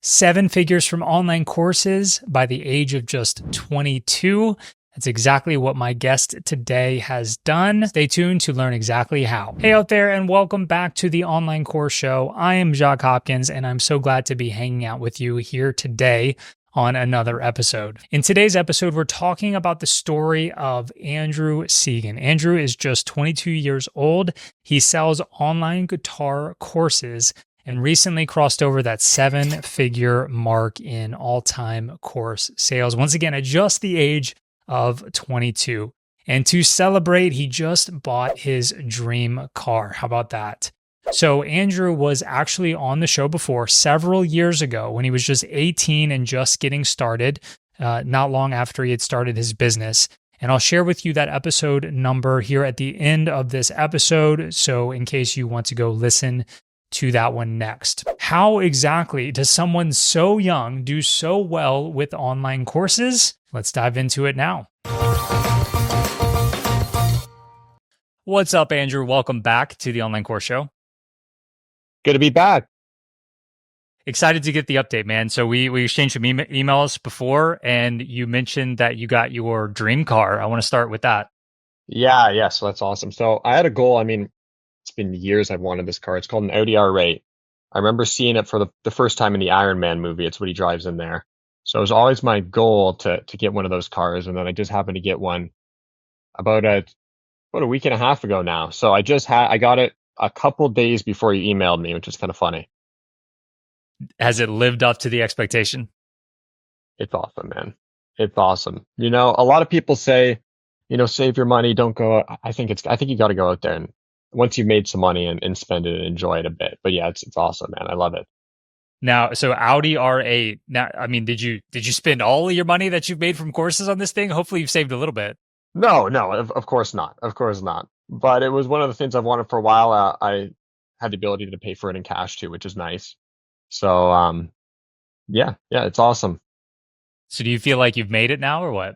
7 figures from online courses by the age of just 22. That's exactly what my guest today has done. Stay tuned to learn exactly how. Hey out there, and welcome back to the Online Course Show. I am Jacques Hopkins, and I'm so glad to be hanging out with you here today on another episode. In today's episode, we're talking about the story of Andrew Seguin. Andrew is just 22 years old. He sells online guitar courses and recently crossed over that 7-figure mark in all-time course sales. Once again, at just the age of 22. And to celebrate, he just bought his dream car. How about that? So Andrew was actually on the show before several years ago when he was just 18 and just getting started, not long after he had started his business. And I'll share with you that episode number here at the end of this episode. So in case you want to go listen to that one next. How exactly does someone so young do so well with online courses? Let's dive into it now. What's up, Andrew? Welcome back to the Online Course Show. Good to be back. Excited to get the update, man. So we exchanged some emails before, and you mentioned that you got your dream car. I want to start with that. Yeah, so that's awesome. So I had a goal. It's been years I've wanted this car. It's called an Audi R8. I remember seeing it for the first time in the Iron Man movie. It's what he drives in there. So it was always my goal to get one of those cars, and then I just happened to get one about a week and a half ago now. So I got it a couple days before you emailed me, which is kind of funny. Has it lived up to the expectation? It's awesome, man. It's awesome. A lot of people say, save your money, don't go. I think you got to go out there and once you've made some money and spend it and enjoy it a bit. But yeah, it's awesome, man. I love it. Now, so Audi R8. Now, did you spend all of your money that you've made from courses on this thing? Hopefully, you've saved a little bit. No, of course not. Of course not. But it was one of the things I've wanted for a while. I had the ability to pay for it in cash too, which is nice. So, yeah, it's awesome. So, do you feel like you've made it now, or what?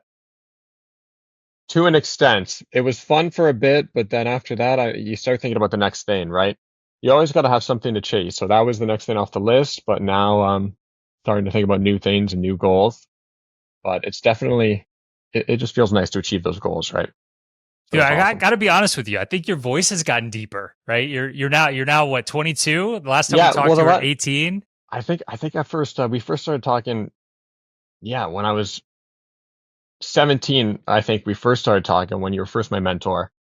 To an extent. It was fun for a bit, but then after that, you start thinking about the next thing, right? You always got to have something to chase. So that was the next thing off the list, but now I'm starting to think about new things and new goals. But it's definitely, it just feels nice to achieve those goals, right? Dude, I got to be honest with you. I think your voice has gotten deeper, right? You're now what, 22? The last time we talked, you were 18. I think at first we first started talking. Yeah, when I was 17, I think we first started talking when you were first my mentor,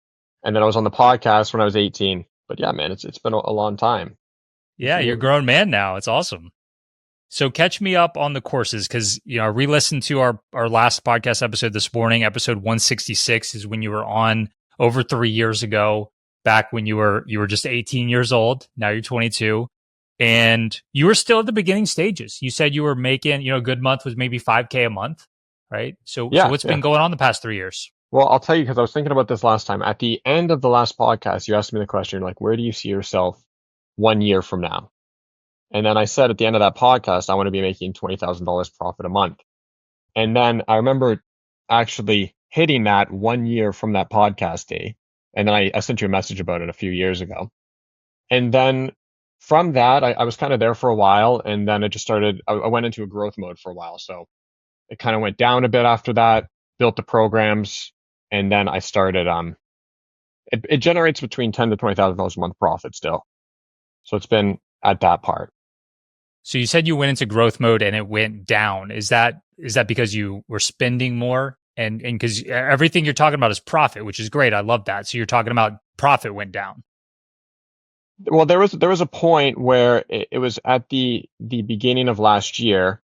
and then I was on the podcast when I was 18. But yeah, man, it's been a long time. Yeah, you're a grown man now. It's awesome. So catch me up on the courses, because I re-listened to our last podcast episode this morning. Episode 166 is when you were on over 3 years ago, back when you were just 18 years old. Now you're 22, and you were still at the beginning stages. You said you were making, a good month was maybe $5K a month, right? So what's been going on the past 3 years? Well, I'll tell you, because I was thinking about this last time. At the end of the last podcast, you asked me the question, like, where do you see yourself 1 year from now? And then I said at the end of that podcast, I want to be making $20,000 profit a month. And then I remember actually hitting that 1 year from that podcast day. And then I sent you a message about it a few years ago. And then from that, I was kind of there for a while. And then it just started, I went into a growth mode for a while. So it kind of went down a bit after that, built the programs. And then I started, it generates between $10,000 to $20,000 a month profit still. So it's been at that part. So you said you went into growth mode and it went down. Is that because you were spending more? And because everything you're talking about is profit, which is great. I love that. So you're talking about profit went down. Well, there was a point where it was at the beginning of last year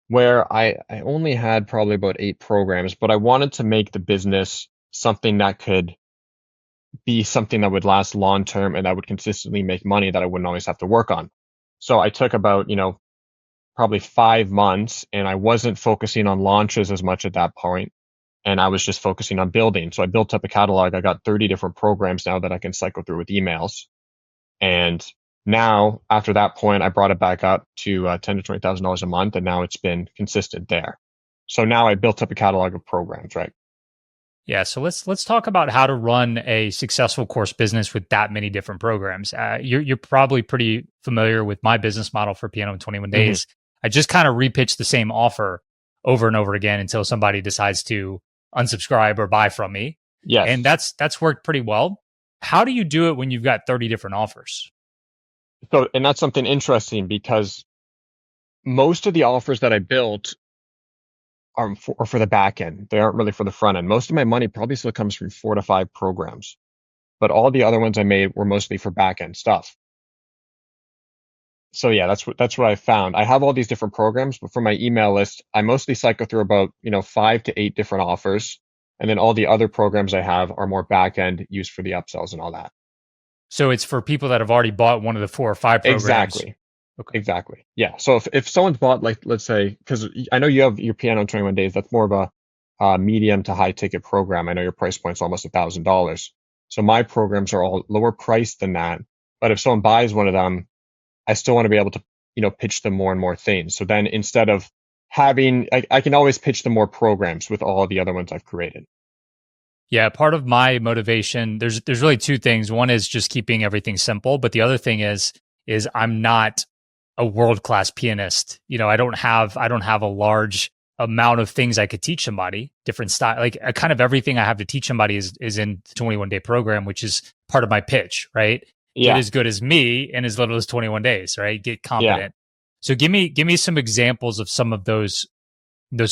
where I only had probably about 8 programs, but I wanted to make the business something that could be something that would last long term and that would consistently make money that I wouldn't always have to work on. So I took about, probably 5 months, and I wasn't focusing on launches as much at that point, and I was just focusing on building. So I built up a catalog. I got 30 different programs now that I can cycle through with emails. And now, after that point, I brought it back up to $10,000 to $20,000 a month, and now it's been consistent there. So now I built up a catalog of programs, right? Yeah, so let's talk about how to run a successful course business with that many different programs. You're probably pretty familiar with my business model for Piano in 21 Days. I just kind of repitch the same offer over and over again until somebody decides to unsubscribe or buy from me. And Yes. that's worked pretty well. How do you do it when you've got 30 different offers? So, and that's something interesting because most of the offers that I built are for the back end. They aren't really for the front end. Most of my money probably still comes from 4 to 5 programs, but all the other ones I made were mostly for back end stuff. So yeah, that's what I found. I have all these different programs, but for my email list, I mostly cycle through about, 5 to 8 different offers. And then all the other programs I have are more back end used for the upsells and all that. So it's for people that have already bought one of the 4 or 5 programs. Exactly. Okay. Exactly. Yeah. So if someone's bought, like, let's say, because I know you have your piano in 21 days, that's more of a medium to high ticket program. I know your price point's almost $1,000. So my programs are all lower priced than that. But if someone buys one of them, I still want to be able to, pitch them more and more things. So then instead of having, I can always pitch them more programs with all the other ones I've created. Yeah, part of my motivation, there's really 2 things. One is just keeping everything simple, but the other thing is I'm not a world-class pianist. I don't have a large amount of things I could teach somebody, different style. Like kind of everything I have to teach somebody is in the 21-day program, which is part of my pitch, right? Get Yeah. as good as me in as little as 21 days, right? Get Yeah. competent. So give me some examples of some of those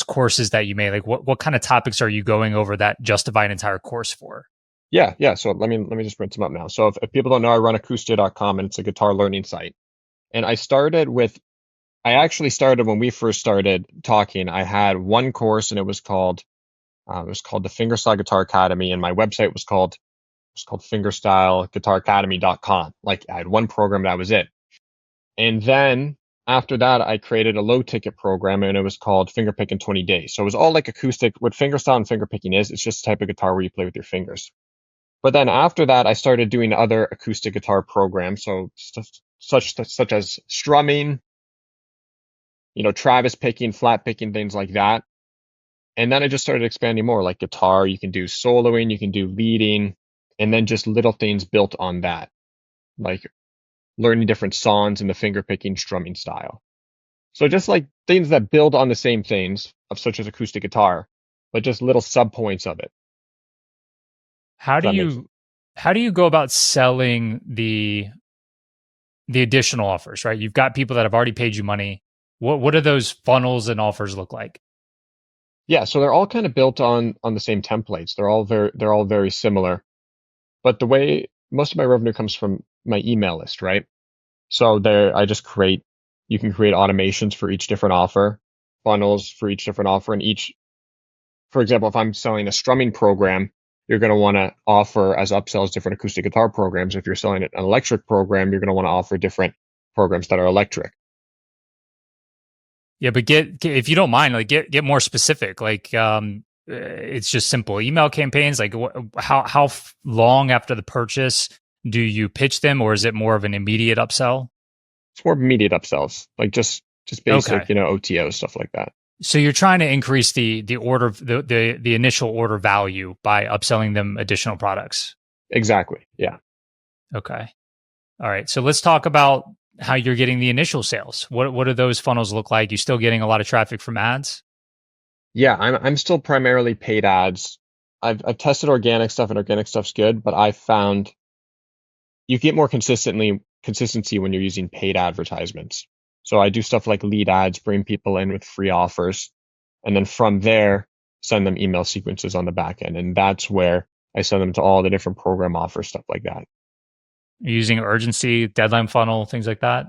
courses that you made. Like what kind of topics are you going over that justify an entire course for? Yeah. Yeah. So let me just bring some up now. So if people don't know, I run Acoustia.com, and it's a guitar learning site. And I actually started when we first started talking. I had one course, and it was called the Fingerstyle Guitar Academy, and my website was called fingerstyleguitaracademy.com. Like, I had one program, that was it. And then after that, I created a low ticket program, and it was called Fingerpick in 20 Days. So it was all like acoustic. What fingerstyle and fingerpicking is, it's just a type of guitar where you play with your fingers. But then after that, I started doing other acoustic guitar programs. So stuff such as strumming, Travis picking, flat picking, things like that. And then I just started expanding more, like guitar. You can do soloing, you can do leading, and then just little things built on that, like learning different songs in the finger picking strumming style. So just like things that build on the same things of such as acoustic guitar, but just little sub points of it. How If do that makes sense. you go about selling the additional offers, right? You've got people that have already paid you money. What do those funnels and offers look like? Yeah, so they're all kind of built on the same templates. They're all very similar. But the way most of my revenue comes from my email list, right? So there, you can create automations for each different offer, funnels for each different offer, and for example, if I'm selling a strumming program, you're going to want to offer as upsells different acoustic guitar programs. If you're selling an electric program, you're going to want to offer different programs that are electric. Yeah, but if you don't mind, like get more specific. Like it's just simple email campaigns. Like how long after the purchase do you pitch them, or is it more of an immediate upsell? It's more immediate upsells, like just basic, Okay. OTO stuff like that. So you're trying to increase the order the initial order value by upselling them additional products. Exactly. Yeah. Okay. All right. So let's talk about how you're getting the initial sales. What do those funnels look like? You still getting a lot of traffic from ads? Yeah, I'm still primarily paid ads. I've tested organic stuff, and organic stuff's good, but I found you get more consistency when you're using paid advertisements. So I do stuff like lead ads, bring people in with free offers, and then from there send them email sequences on the back end, and that's where I send them to all the different program offers, stuff like that. You're using urgency, deadline funnel, things like that?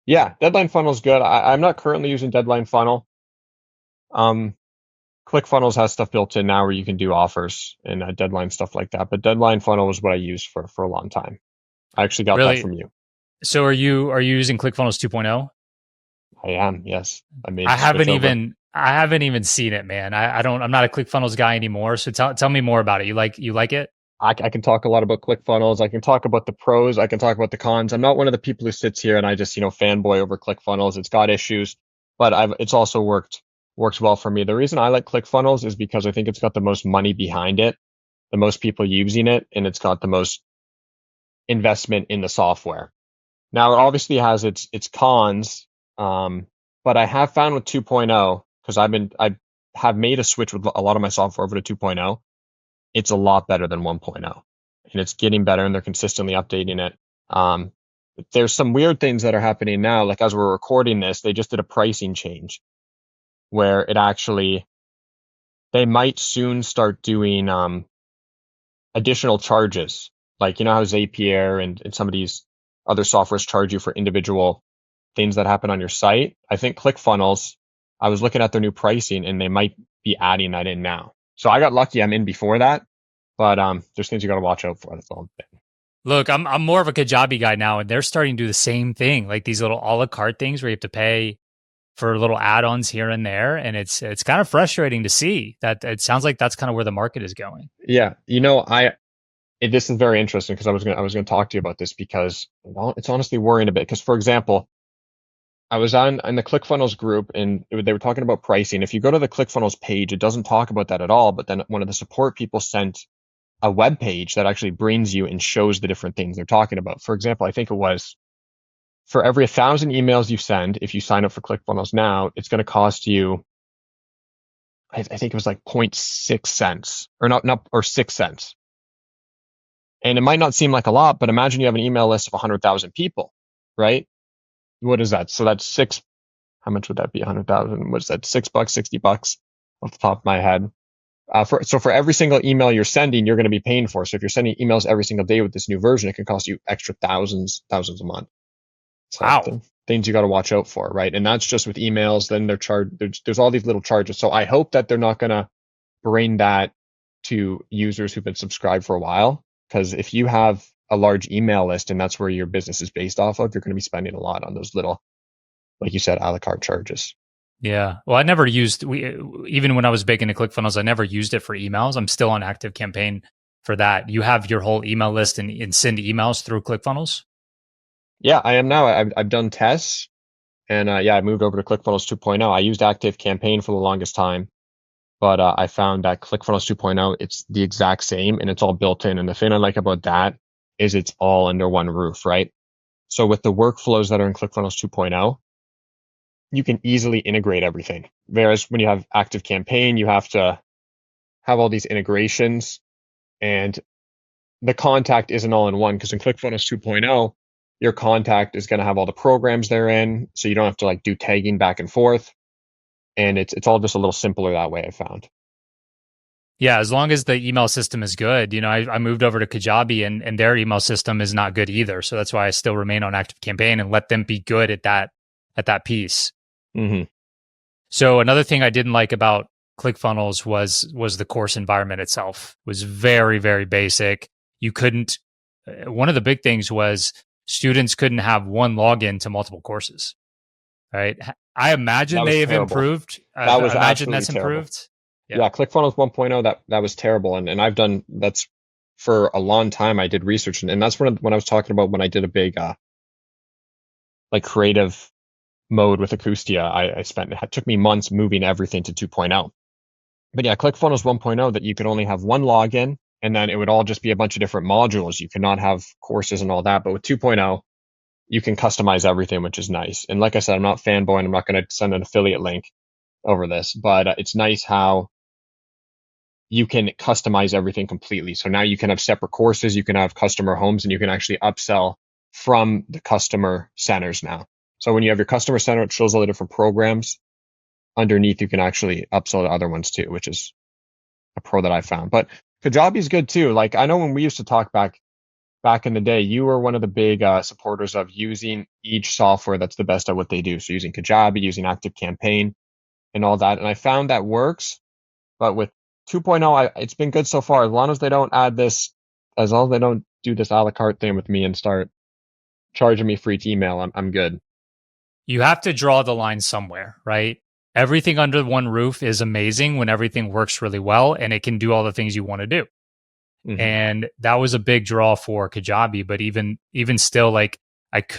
Yeah, deadline funnel's good. I'm not currently using deadline funnel. Um, ClickFunnels has stuff built in now where you can do offers and deadline stuff like that. But deadline funnel was what I used for a long time. I actually got that Really? from you. So are you using ClickFunnels 2.0? I am, yes. I made I the switch haven't over. even seen it, man. I'm not a ClickFunnels guy anymore. So tell me more about it. You like it? I can talk a lot about ClickFunnels. I can talk about the pros. I can talk about the cons. I'm not one of the people who sits here and I just, fanboy over ClickFunnels. It's got issues, but it's also works well for me. The reason I like ClickFunnels is because I think it's got the most money behind it, the most people using it, and it's got the most investment in the software. Now, it obviously has its cons. But I have found with 2.0, because I have made a switch with a lot of my software over to 2.0. It's a lot better than 1.0, and it's getting better, and they're consistently updating it. Um, there's some weird things that are happening now. Like as we're recording this, they just did a pricing change where it actually they might soon start doing additional charges. Like you know how Zapier and some of these other softwares charge you for individual things that happen on your site. I think ClickFunnels, I was looking at their new pricing and they might be adding that in now. So I got lucky I'm in before that, but there's things you got to watch out for. That's all I'm saying. Look, I'm more of a Kajabi guy now, and they're starting to do the same thing, like these little a la carte things where you have to pay for little add-ons here and there, and it's kind of frustrating to see that. It sounds like that's kind of where the market is going. Yeah, this is very interesting because I was gonna talk to you about this because it's honestly worrying a bit. Because for example, I was in the ClickFunnels group and they were talking about pricing. If you go to the ClickFunnels page, it doesn't talk about that at all. But then one of the support people sent a web page that actually brings you and shows the different things they're talking about. For example, I think it was for every 1,000 emails you send, if you sign up for ClickFunnels now, it's going to cost you, I think it was like zero point 0.6 cents or not, or 6 cents. And it might not seem like a lot, but imagine you have an email list of 100,000 people, right? What is that? So that's how much would that be? 100,000. What's that? $6, $60 off the top of my head. So for every single email you're sending, you're going to be paying for. So if you're sending emails every single day with this new version, it can cost you extra thousands a month. So Wow. things you got to watch out for, right? And that's just with emails. Then they're charged. There's all these little charges. So I hope that they're not going to bring that to users who've been subscribed for a while. Because if you have a large email list and that's where your business is based off of, you're going to be spending a lot on those little, like you said, a la carte charges. Yeah. Well, I never used even when I was big into ClickFunnels, I never used it for emails. I'm still on Active Campaign for that. You have your whole email list and send emails through ClickFunnels. Yeah, I am now. I've done tests, and yeah, I moved over to ClickFunnels 2.0. I used Active Campaign for the longest time, but I found that ClickFunnels 2.0, it's the exact same, and it's all built in. And the thing I like about that is it's all under one roof, right? So with the workflows that are in ClickFunnels 2.0, you can easily integrate everything. Whereas when you have Active Campaign, you have to have all these integrations, and the contact isn't all in one, because in ClickFunnels 2.0, your contact is going to have all the programs therein, so you don't have to like do tagging back and forth, and it's all just a little simpler that way, I found. Yeah, as long as the email system is good. I moved over to Kajabi and their email system is not good either. So that's why I still remain on Active Campaign and let them be good at that piece. Mm-hmm. So another thing I didn't like about ClickFunnels was the course environment itself. It was very, very basic. You couldn't one of the big things was students couldn't have one login to multiple courses. Right? I imagine That was they have terrible. improved. That I was imagine absolutely that's terrible. improved. Yeah. Yeah, ClickFunnels 1.0, that was terrible, and I've done that's for a long time. I did research, and that's when I was talking about when I did a big like creative mode with Acoustia. It took me months moving everything to 2.0. But yeah, ClickFunnels 1.0, that you could only have one login, and then it would all just be a bunch of different modules. You could not have courses and all that. But with 2.0, you can customize everything, which is nice. And like I said, I'm not fanboying. I'm not going to send an affiliate link over this, but it's nice how you can customize everything completely. So now you can have separate courses, you can have customer homes, and you can actually upsell from the customer centers now. So when you have your customer center, it shows all the different programs. Underneath, you can actually upsell to other ones too, which is a pro that I found. But Kajabi is good too. Like I know when we used to talk back in the day, you were one of the big supporters of using each software that's the best at what they do. So using Kajabi, using Active Campaign, and all that. And I found that works. But with 2.0, it's been good so far. As long as they don't add this, as long as they don't do this a la carte thing with me and start charging me for each email, I'm good. You have to draw the line somewhere, right? Everything under one roof is amazing when everything works really well and it can do all the things you want to do. Mm-hmm. And that was a big draw for Kajabi. But even still, like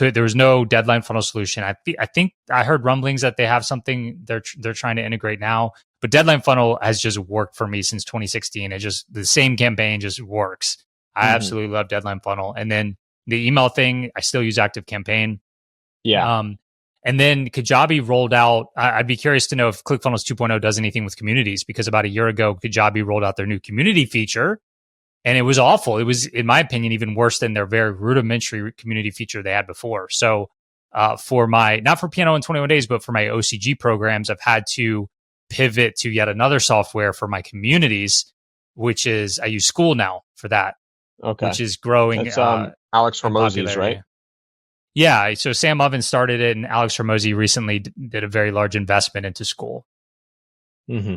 there was no deadline funnel solution. I think I heard rumblings that they have something they're trying to integrate now. But deadline funnel has just worked for me since 2016. It just the same campaign just works. I Mm-hmm. absolutely love deadline funnel. And then the email thing, I still use Active Campaign. Yeah. And then Kajabi rolled out. I'd be curious to know if ClickFunnels 2.0 does anything with communities, because about a year ago, Kajabi rolled out their new community feature, and it was awful. It was, in my opinion, even worse than their very rudimentary community feature they had before. So for my, not for Piano in 21 Days, but for my OCG programs, I've had to pivot to yet another software for my communities, which is, I use School now for that, which is growing. It's Alex Hormozzi's, right? Yeah. So Sam Ovens started it, and Alex Hormozzi recently did a very large investment into School. Mm-hmm.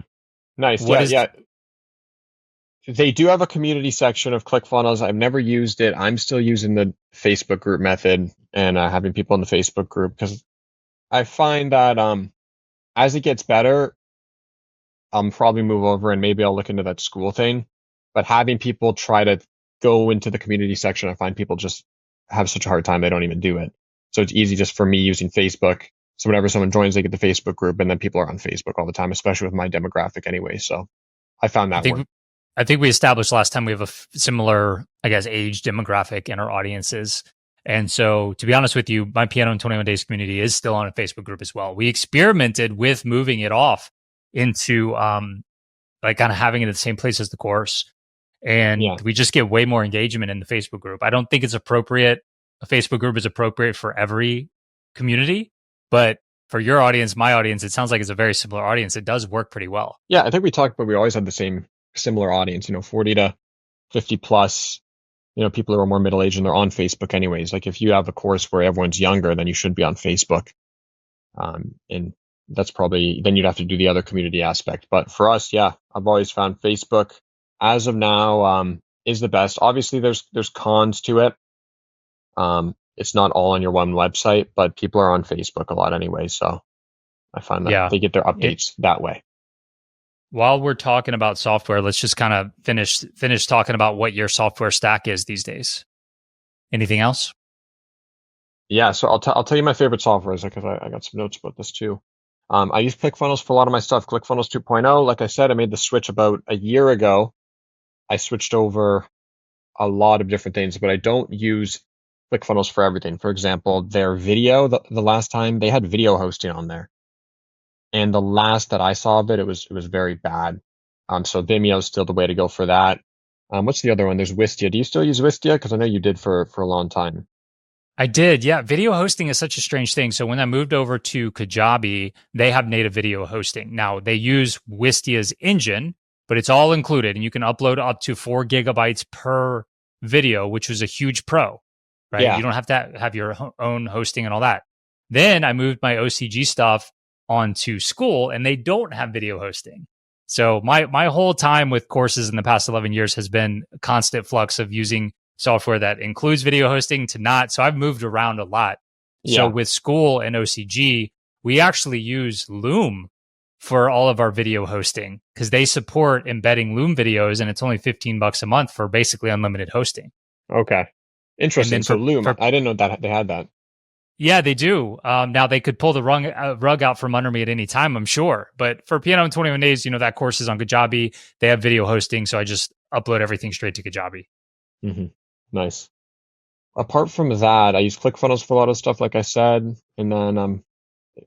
Nice. Yeah. They do have a community section of ClickFunnels. I've never used it. I'm still using the Facebook group method and having people in the Facebook group, because I find that as it gets better, I'll probably move over and maybe I'll look into that School thing. But having people try to go into the community section, I find people just have such a hard time, they don't even do it. So it's easy just for me using Facebook. So whenever someone joins, they get the Facebook group, and then people are on Facebook all the time, especially with my demographic anyway. So I found that work. I think we established last time we have a similar, I guess, age demographic in our audiences. And so, to be honest with you, my Piano in 21 Days community is still on a Facebook group as well. We experimented with moving it off into like kind of having it at the same place as the course. And we just get way more engagement in the Facebook group. I don't think it's appropriate. A Facebook group is appropriate for every community, but for your audience, my audience, it sounds like it's a very similar audience. It does work pretty well. Yeah, I think we talked, but we always had the same similar audience, 40 to 50 plus, people who are more middle-aged, and they're on Facebook anyways. Like if you have a course where everyone's younger, then you should be on Facebook. And that's probably, then you'd have to do the other community aspect. But for us, yeah, I've always found Facebook as of now is the best. Obviously there's cons to it. It's not all on your one website, but people are on Facebook a lot anyway. So I find that they get their updates that way. While we're talking about software, let's just kind of finish talking about what your software stack is these days. Anything else? Yeah, so I'll tell you my favorite software is, because I got some notes about this too. I use ClickFunnels for a lot of my stuff. ClickFunnels 2.0, like I said, I made the switch about a year ago. I switched over a lot of different things, but I don't use ClickFunnels for everything. For example, their video, the last time they had video hosting on there, and the last that I saw of it, it was very bad. So Vimeo is still the way to go for that. What's the other one? There's Wistia. Do you still use Wistia? Because I know you did for a long time. I did, yeah. Video hosting is such a strange thing. So when I moved over to Kajabi, they have native video hosting. Now, they use Wistia's engine, but it's all included, and you can upload up to 4 gigabytes per video, which was a huge pro, right? Yeah. You don't have to have your own hosting and all that. Then I moved my OCG stuff onto School, and they don't have video hosting. So my whole time with courses in the past 11 years has been a constant flux of using software that includes video hosting to not. So I've moved around a lot. Yeah. So with School and OCG, we actually use Loom for all of our video hosting, because they support embedding Loom videos, and it's only $15 a month for basically unlimited hosting. Okay. Interesting. So Loom, I didn't know that they had that. Yeah, they do. Now they could pull the rug out from under me at any time, I'm sure. But for Piano in 21 Days, that course is on Kajabi. They have video hosting, so I just upload everything straight to Kajabi. Mm-hmm. Nice. Apart from that, I use ClickFunnels for a lot of stuff, like I said. And then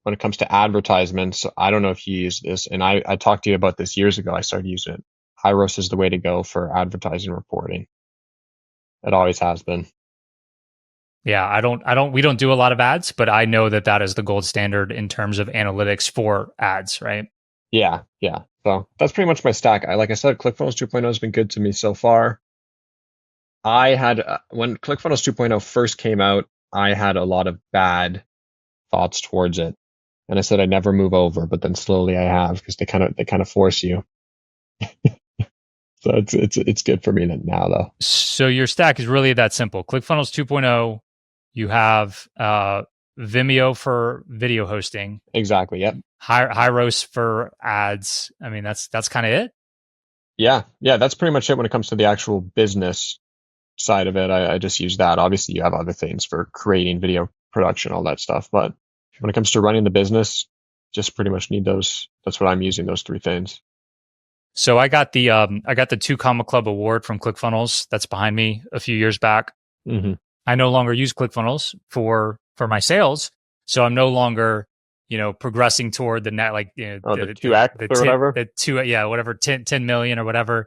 when it comes to advertisements, I don't know if you use this, and I talked to you about this years ago. I started using it. Hyros is the way to go for advertising reporting. It always has been. Yeah, we don't do a lot of ads, but I know that is the gold standard in terms of analytics for ads, right? Yeah. So that's pretty much my stack. Like I said, ClickFunnels 2.0 has been good to me so far. I had, when ClickFunnels 2.0 first came out, I had a lot of bad thoughts towards it. And I said I'd never move over, but then slowly I have, because they kind of force you. So it's good for me now, though. So your stack is really that simple. ClickFunnels 2.0, you have Vimeo for video hosting. Exactly. Yep. Hyros for ads. I mean, that's kind of it. Yeah. That's pretty much it when it comes to the actual business side of it. I just use that. Obviously, you have other things for creating video production, all that stuff. But when it comes to running the business, just pretty much need those. That's what I'm using, those 3 things. So I got the 2 Comma Club award from ClickFunnels that's behind me a few years back. Mm-hmm. I no longer use ClickFunnels for my sales. So I'm no longer, progressing toward the net, like, Oh, the 2x or whatever. the two, yeah, whatever, 10 million or whatever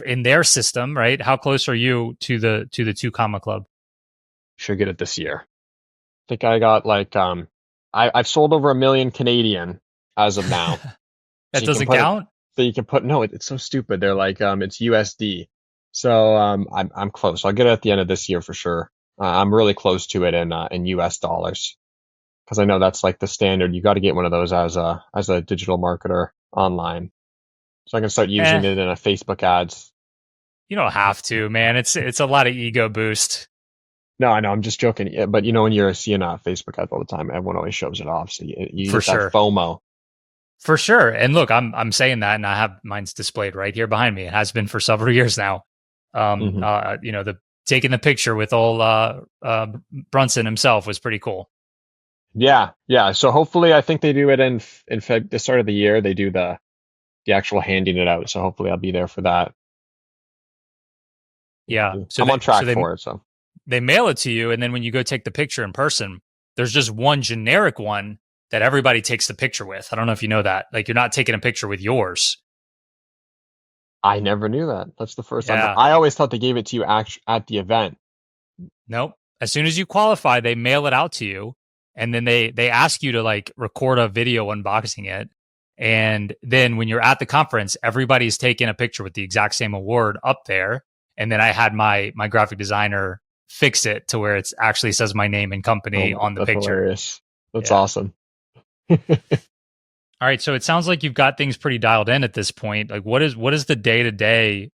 in their system, right? How close are you to the 2 comma club? Should get it this year. I think I got like I've sold over 1 million Canadian as of now. That So you can doesn't put it. count? So you can put no. It's so stupid. They're like it's USD. So I'm close. I'll get it at the end of this year for sure. I'm really close to it in US dollars because I know that's like the standard. You got to get one of those as a digital marketer online. So I can start Eh, using it in a Facebook ads. you don't have to, man. It's a lot of ego boost. No, I know. I'm just joking. Yeah, but when you're seeing Facebook ads all the time, everyone always shows it off. So you For get that sure. FOMO. For sure. And look, I'm saying that, and I have mine's displayed right here behind me. It has been for several years now. Hmm. The taking the picture with old Brunson himself was pretty cool. Yeah, yeah. So hopefully, I think they do it in the start of the year. They do the actual handing it out. So hopefully, I'll be there for that. Yeah. So I'm they on so track they for it. So they mail it to you, and then when you go take the picture in person, there's just one generic one that everybody takes the picture with. I don't know if you know that. Like, you're not taking a picture with yours. I never knew that. That's the first time. Yeah. I always thought they gave it to you at the event. Nope. As soon as you qualify, they mail it out to you, and then they ask you to like record a video unboxing it. And then when you're at the conference, everybody's taking a picture with the exact same award up there. And then I had my graphic designer fix it to where it actually says my name and company Oh, on the that's picture. hilarious. That's Yeah. awesome. All right. So it sounds like you've got things pretty dialed in at this point. Like, what does the day to day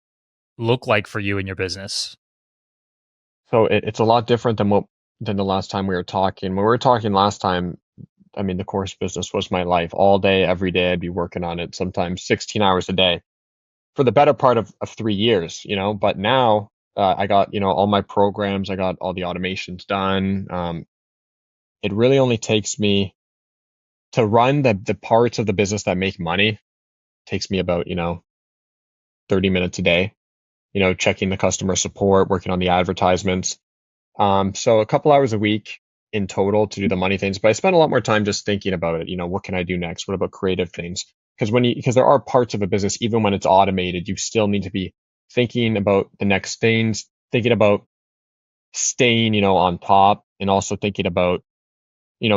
look like for you in your business? So it's a lot different than the last time we were talking. When we were talking last time, I mean, the course business was my life all day, every day. I'd be working on it, sometimes 16 hours a day for the better part of 3 years, But now I got, all my programs, I got all the automations done. It really only takes me to run the parts of the business that make money, takes me about, 30 minutes a day, checking the customer support, working on the advertisements. So a couple hours a week in total to do the money things, but I spend a lot more time just thinking about it. What can I do next? What about creative things? Because there are parts of a business, even when it's automated, you still need to be thinking about the next things, thinking about staying, on top, and also thinking about,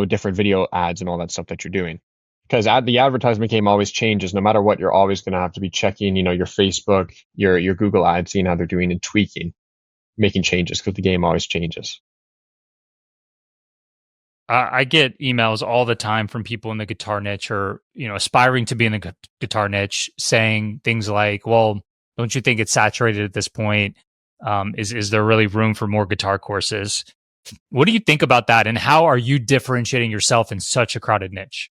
different video ads and all that stuff that you're doing. Because the advertisement game always changes. No matter what, you're always going to have to be checking, your Facebook, your Google ads, seeing how they're doing and tweaking, making changes because the game always changes. I get emails all the time from people in the guitar niche or, aspiring to be in the guitar niche saying things like, well, don't you think it's saturated at this point? Is there really room for more guitar courses? What do you think about that? And how are you differentiating yourself in such a crowded niche?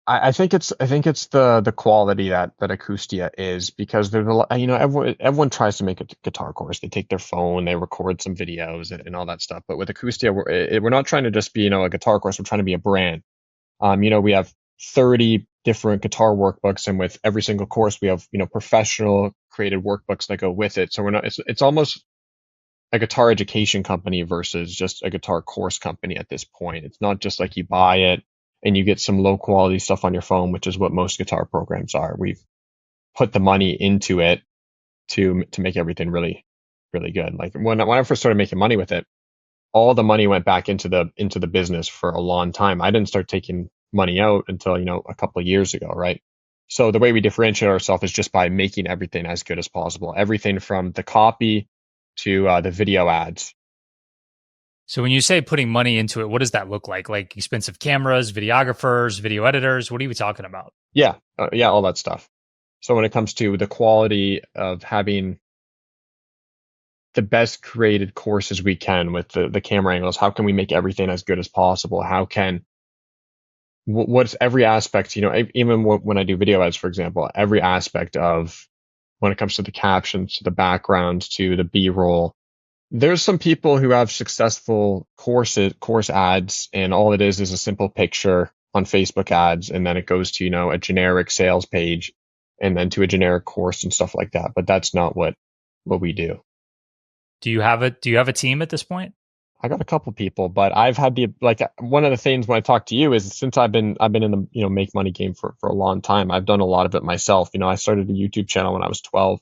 I think it's the quality that Acoustia is because there's a lot, everyone tries to make a guitar course. They take their phone, they record some videos and all that stuff. But with Acoustia, we're not trying to just be, a guitar course. We're trying to be a brand. We have 30 different guitar workbooks, and with every single course, we have, professional created workbooks that go with it. So we're not, it's almost a guitar education company versus just a guitar course company at this point. It's not just like you buy it and you get some low quality stuff on your phone, which is what most guitar programs are. We've put the money into it to make everything really, really good. Like when I first started making money with it, all the money went back into the business for a long time. I didn't start taking money out until, a couple of years ago, right? So the way we differentiate ourselves is just by making everything as good as possible. Everything from the copy to the video ads. So when you say putting money into it, what does that look like? Like expensive cameras, videographers, video editors? What are you talking about? Yeah, yeah, all that stuff. So when it comes to the quality of having the best created courses we can with the camera angles, how can we make everything as good as possible? How can what's every aspect, even when I do video ads, for example, every aspect of when it comes to the captions, to the background, to the B-roll. There's some people who have successful course ads, and all it is a simple picture on Facebook ads, and then it goes to, a generic sales page, and then to a generic course and stuff like that. But that's not what we do. Do you have a team at this point? I got a couple people, but I've had the like one of the things when I talk to you is since I've been in the make money game for a long time. I've done a lot of it myself. I started a YouTube channel when I was 12,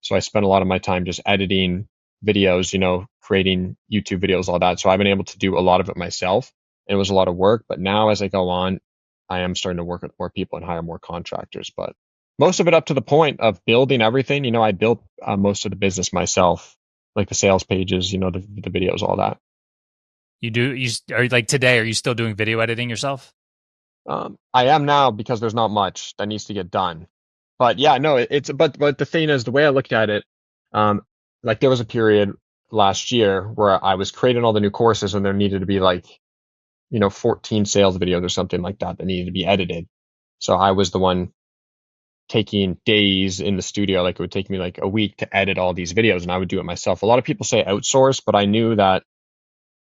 so I spent a lot of my time just editing videos, creating YouTube videos, all that. So I've been able to do a lot of it myself. It was a lot of work, but now as I go on, I am starting to work with more people and hire more contractors. But most of it up to the point of building everything. I built most of the business myself, like the sales pages, the videos, all that. You do you are like today? Are you still doing video editing yourself? I am now because there's not much that needs to get done. But yeah, no, but the thing is, the way I looked at it, um, like there was a period last year where I was creating all the new courses and there needed to be like, 14 sales videos or something like that that needed to be edited. So I was the one taking days in the studio. Like it would take me like a week to edit all these videos and I would do it myself. A lot of people say outsource, but I knew that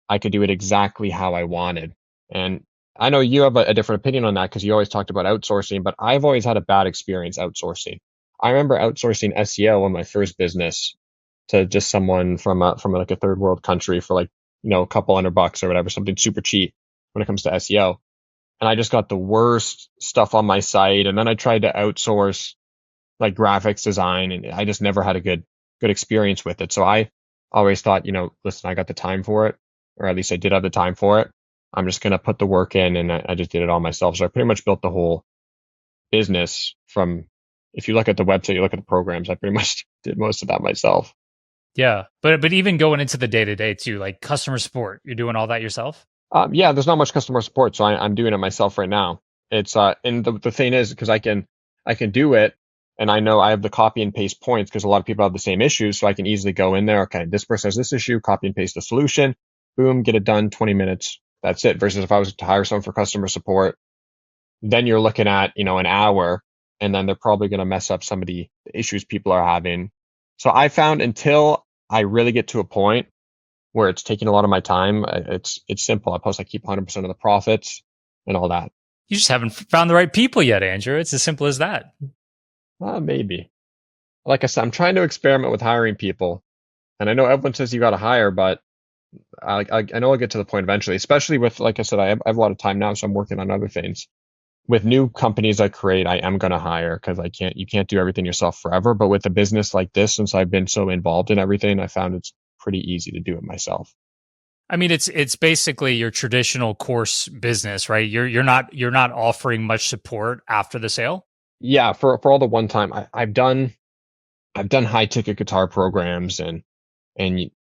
I could do it exactly how I wanted. And I know you have a different opinion on that because you always talked about outsourcing, but I've always had a bad experience outsourcing. I remember outsourcing SEO on my first business to just someone from like a third world country for like, a couple $100 or whatever, something super cheap when it comes to SEO. And I just got the worst stuff on my site. And then I tried to outsource like graphics design and I just never had a good experience with it. So I always thought, listen, I got the time for it, or at least I did have the time for it. I'm just going to put the work in and I just did it all myself. So I pretty much built the whole business from, if you look at the website, you look at the programs, I pretty much did most of that myself. Yeah, but even going into the day to day too, like customer support, you're doing all that yourself. Yeah, there's not much customer support, so I'm doing it myself right now. It's and the thing is because I can do it, and I know I have the copy and paste points because a lot of people have the same issues, so I can easily go in there. Okay, this person has this issue, copy and paste the solution, boom, get it done, 20 minutes. That's it. Versus if I was to hire someone for customer support, then you're looking at an hour, and then they're probably going to mess up some of the issues people are having. So I found until I really get to a point where it's taking a lot of my time. It's simple. I post, I keep 100% of the profits and all that. You just haven't found the right people yet, Andrew. It's as simple as that. Maybe. Like I said, I'm trying to experiment with hiring people, and I know everyone says you got to hire, but I know I'll get to the point eventually. Especially with, like I said, I have a lot of time now, so I'm working on other things. With new companies I create, I am going to hire because you can't do everything yourself forever. But with a business like this, since I've been so involved in everything, I found it's pretty easy to do it myself. I mean, it's basically your traditional course business, right? You're not offering much support after the sale. Yeah, for all the one time I've done high ticket guitar programs and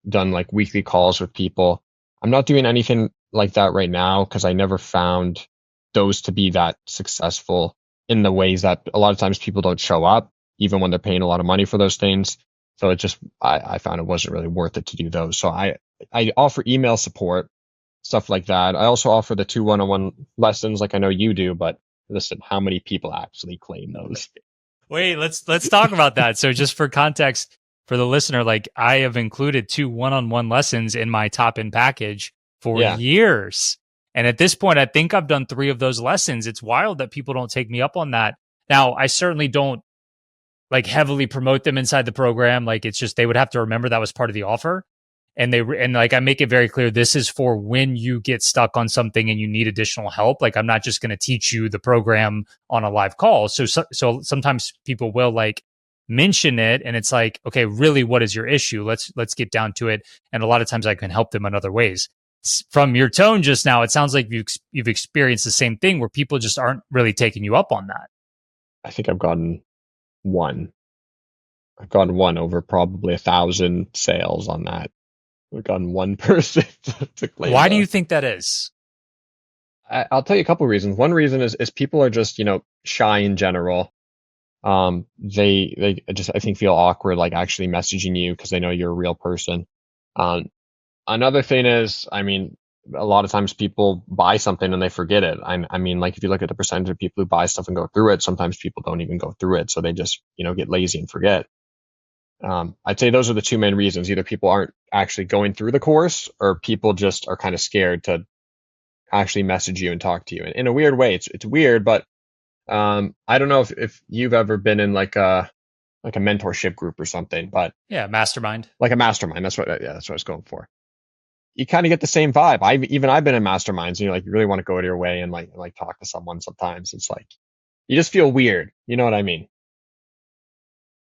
done like weekly calls with people. I'm not doing anything like that right now because I never found those to be that successful in the ways that a lot of times people don't show up, even when they're paying a lot of money for those things. So it just, I found it wasn't really worth it to do those. So I offer email support, stuff like that. I also offer the 2 one-on-one lessons like I know you do, but listen, how many people actually claim those? Wait, let's talk about that. So just for context for the listener, like I have included 2 one-on-one lessons in my top end package for Yeah. years. And at this point, I think I've done 3 of those lessons. It's wild that people don't take me up on that. Now, I certainly don't like heavily promote them inside the program. Like it's just they would have to remember that was part of the offer. And like I make it very clear this is for when you get stuck on something and you need additional help. Like I'm not just going to teach you the program on a live call. So sometimes people will like mention it and it's like, okay, really what is your issue? Let's get down to it. And a lot of times I can help them in other ways. From your tone just now, it sounds like you've experienced the same thing where people just aren't really taking you up on that. I think one. I've gotten one over probably 1,000 sales on that. We've gotten one person to claim Why do that. you think that is? I'll tell you a couple of reasons. One reason is people are just, shy in general. They just, I think, feel awkward like actually messaging you because they know you're a real person. Um, Another thing is, I mean, a lot of times people buy something and they forget it. I mean, like if you look at the percentage of people who buy stuff and go through it, sometimes people don't even go through it. So they just, get lazy and forget. I'd say those are the 2 main reasons. Either people aren't actually going through the course or people just are kind of scared to actually message you and talk to you. And in a weird way, it's weird, but I don't know if you've ever been in like a mentorship group or something, but Yeah, mastermind. like a mastermind. That's what I was going for. you kind of get the same vibe. I've been in masterminds, and you really want to go to your way and like talk to someone. Sometimes it's like you just feel weird. You know what I mean?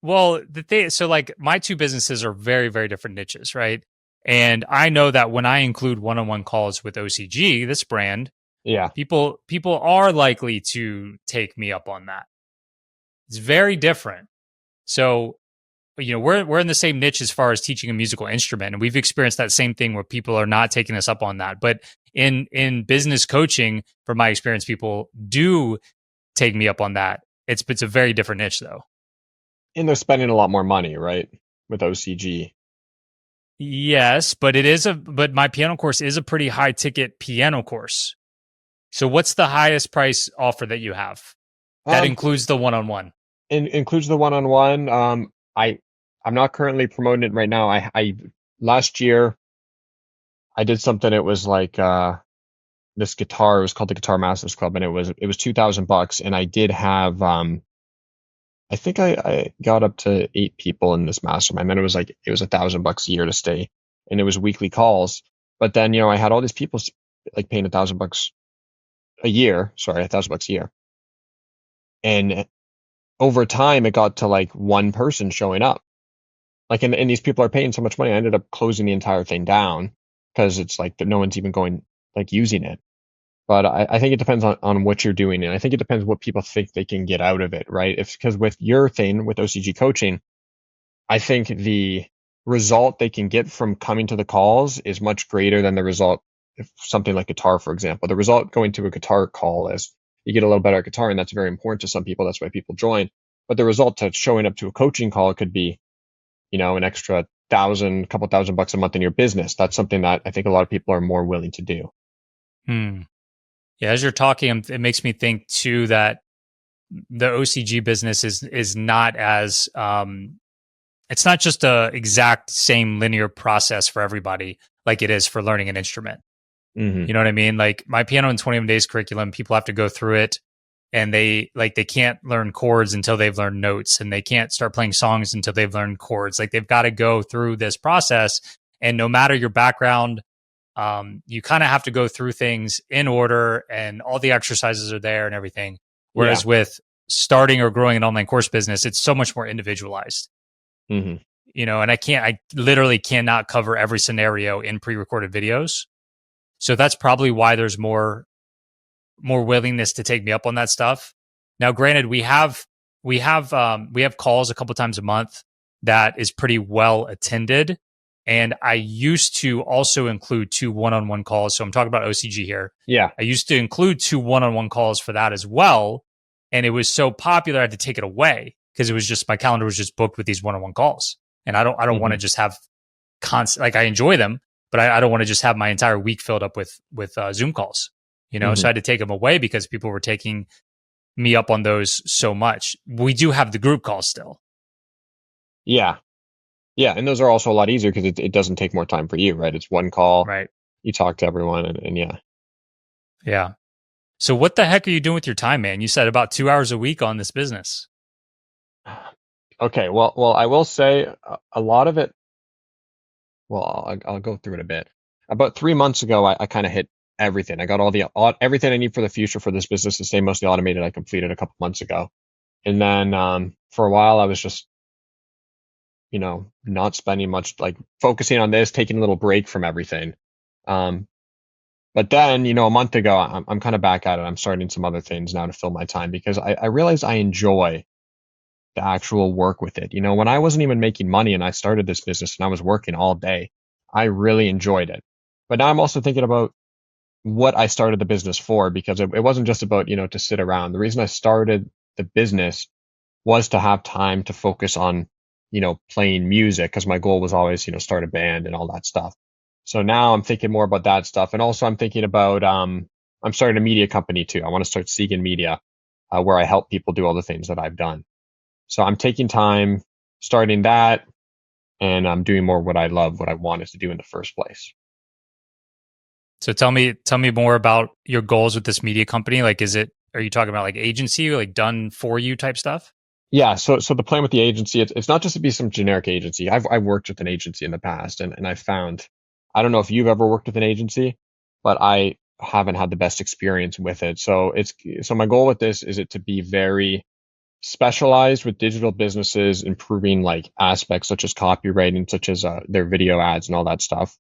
Well, so like my two businesses are very, very different niches, right? And I know that when I include one-on-one calls with OCG, this brand, Yeah. people are likely to take me up on that. It's very different. So, we're in the same niche as far as teaching a musical instrument, and we've experienced that same thing where people are not taking us up on that. But in business coaching, from my experience, people do take me up on that. It's a very different niche though. And they're spending a lot more money, right? With OCG. Yes, but but my piano course is a pretty high ticket piano course. So what's the highest price offer that you have? That includes the one-on-one. Includes the one-on-one. I'm not currently promoting it right now. I last year I did something. It was like this guitar. It was called the Guitar Masters Club, and it was $2,000. And I did have I think I got up to 8 people in this mastermind. Then it was $1,000 a year to stay, and it was weekly calls. But then I had all these people like paying $1,000 a year. Sorry, $1,000 a year. And over time, it got to like one person showing up. Like, and these people are paying so much money. I ended up closing the entire thing down because it's like that no one's even going like using it. But I think it depends on what you're doing. And I think it depends what people think they can get out of it, right? Because with your thing, with OCG coaching, I think the result they can get from coming to the calls is much greater than the result if something like guitar, for example. The result going to a guitar call is you get a little better at guitar, and that's very important to some people. That's why people join. But the result to showing up to a coaching call could be, an extra couple $1,000 a month in your business. That's something that I think a lot of people are more willing to do. Yeah, as you're talking, it makes me think too that the OCG business is not as it's not just a exact same linear process for everybody like it is for learning an instrument. Mm-hmm. You know what I mean? Like my piano in 21 days curriculum, people have to go through it, and they can't learn chords until they've learned notes, and they can't start playing songs until they've learned chords. Like they've got to go through this process, and no matter your background, you kind of have to go through things in order, and all the exercises are there and everything. Whereas with starting or growing an online course business, it's so much more individualized. Mm-hmm. And I literally cannot cover every scenario in pre-recorded videos. So that's probably why there's more willingness to take me up on that stuff. Now, granted, we have calls a couple times a month that is pretty well attended. And I used to also include 2 one-on-one calls. So I'm talking about OCG here. Yeah. I used to include 2 one-on-one calls for that as well. And it was so popular, I had to take it away because it was just, my calendar was just booked with these one-on-one calls. And I don't want to just have constant, like I enjoy them, but I don't want to just have my entire week filled up with Zoom calls, So I had to take them away because people were taking me up on those so much. We do have the group calls still. Yeah. Yeah, and those are also a lot easier because it doesn't take more time for you, right? It's one call, right? You talk to everyone, and yeah. Yeah. So what the heck are you doing with your time, man? You said about 2 hours a week on this business. Okay, well, I will say a lot of it. Well, I'll go through it a bit. About 3 months ago, I kind of hit everything. I got everything I need for the future for this business to stay mostly automated. I completed a couple months ago, and then for a while I was just not spending much, like focusing on this, taking a little break from everything. But then, a month ago, I'm kind of back at it. I'm starting some other things now to fill my time because I realized I enjoy the actual work with it. When I wasn't even making money and I started this business and I was working all day, I really enjoyed it. But now I'm also thinking about what I started the business for, because it wasn't just about, to sit around. The reason I started the business was to have time to focus on playing music, because my goal was always, start a band and all that stuff. So now I'm thinking more about that stuff. And also I'm thinking about, I'm starting a media company too. I want to start Seguin Media, where I help people do all the things that I've done. So I'm taking time starting that, and I'm doing more what I love, what I wanted to do in the first place. So tell me more about your goals with this media company. Like, are you talking about like agency, like done for you type stuff? Yeah, so the plan with the agency, it's not just to be some generic agency. I've worked with an agency in the past, and I found I don't know if you've ever worked with an agency, but I haven't had the best experience with it. So my goal with this is it to be very specialized with digital businesses, improving like aspects such as copywriting, such as their video ads and all that stuff,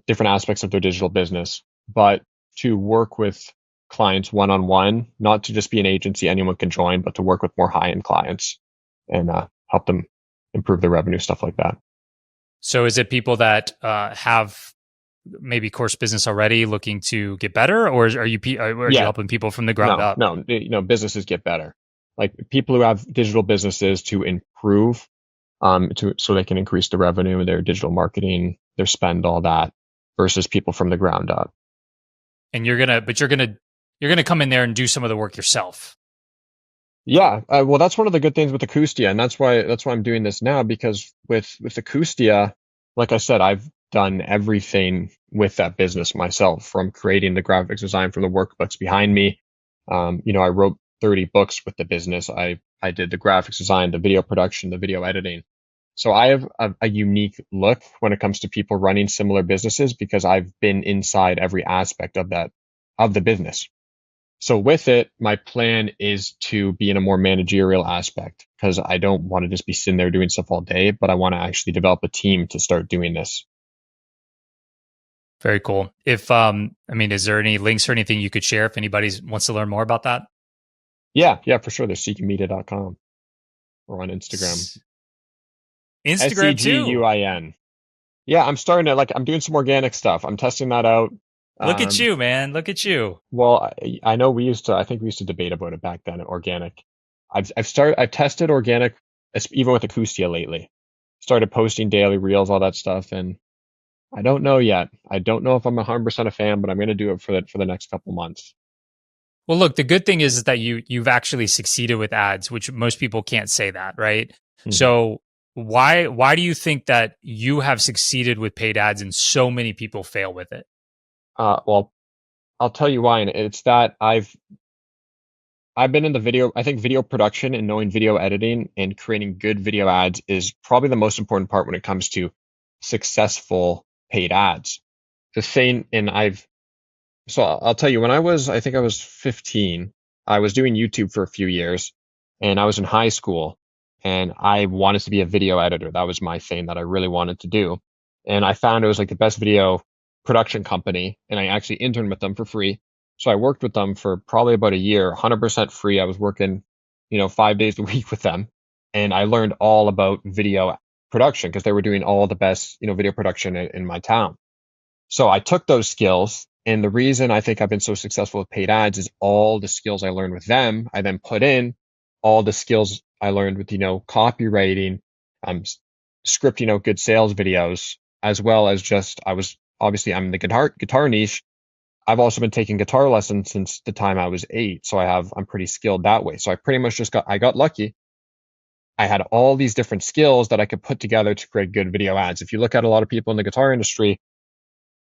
different aspects of their digital business, but to work with clients one on one, not to just be an agency anyone can join, but to work with more high end clients and help them improve their revenue, stuff like that. So is it people that have maybe course business already looking to get better, or are you helping people from the ground up? No, businesses get better. Like people who have digital businesses to improve, so they can increase the revenue, their digital marketing, their spend, all that, versus people from the ground up. And you're gonna come in there and do some of the work yourself. Yeah, well, that's one of the good things with Acoustia, and that's why I'm doing this now, because with Acoustia, like I said, I've done everything with that business myself, from creating the graphics design from the workbooks behind me. I wrote 30 books with the business. I did the graphics design, the video production, the video editing. So I have a unique look when it comes to people running similar businesses, because I've been inside every aspect of the business. So with it, my plan is to be in a more managerial aspect, because I don't want to just be sitting there doing stuff all day, but I want to actually develop a team to start doing this. Very cool. Is there any links or anything you could share if anybody wants to learn more about that? Yeah, for sure. There's seekingmedia.com or on Instagram. Instagram too. Seguin. Yeah, I'm starting to I'm doing some organic stuff. I'm testing that out. Look at you, man. Look at you. Well, I know I think we used to debate about it back then, organic. I've tested organic, even with Acoustia lately. Started posting daily reels, all that stuff, and I don't know yet. I don't know if I'm 100% a fan, but I'm going to do it for the next couple months. Well, look, the good thing is that you've actually succeeded with ads, which most people can't say that, right? Mm-hmm. So why do you think that you have succeeded with paid ads and so many people fail with it? Well, I'll tell you why, and it's that I've been in the video production and knowing video editing and creating good video ads is probably the most important part when it comes to successful paid ads. So I'll tell you, when I was 15, I was doing YouTube for a few years, and I was in high school, and I wanted to be a video editor. That was my thing that I really wanted to do. And I found it was like the best video production company, and I actually interned with them for free. So I worked with them for probably about a year, 100% free. I was working, 5 days a week with them, and I learned all about video production, because they were doing all the best, video production in my town. So I took those skills, and the reason I think I've been so successful with paid ads is all the skills I learned with them. I then put in all the skills I learned with, copywriting, scripting good sales videos, as well as I'm in the guitar niche. I've also been taking guitar lessons since the time I was 8. So I'm pretty skilled that way. So I pretty much I got lucky. I had all these different skills that I could put together to create good video ads. If you look at a lot of people in the guitar industry,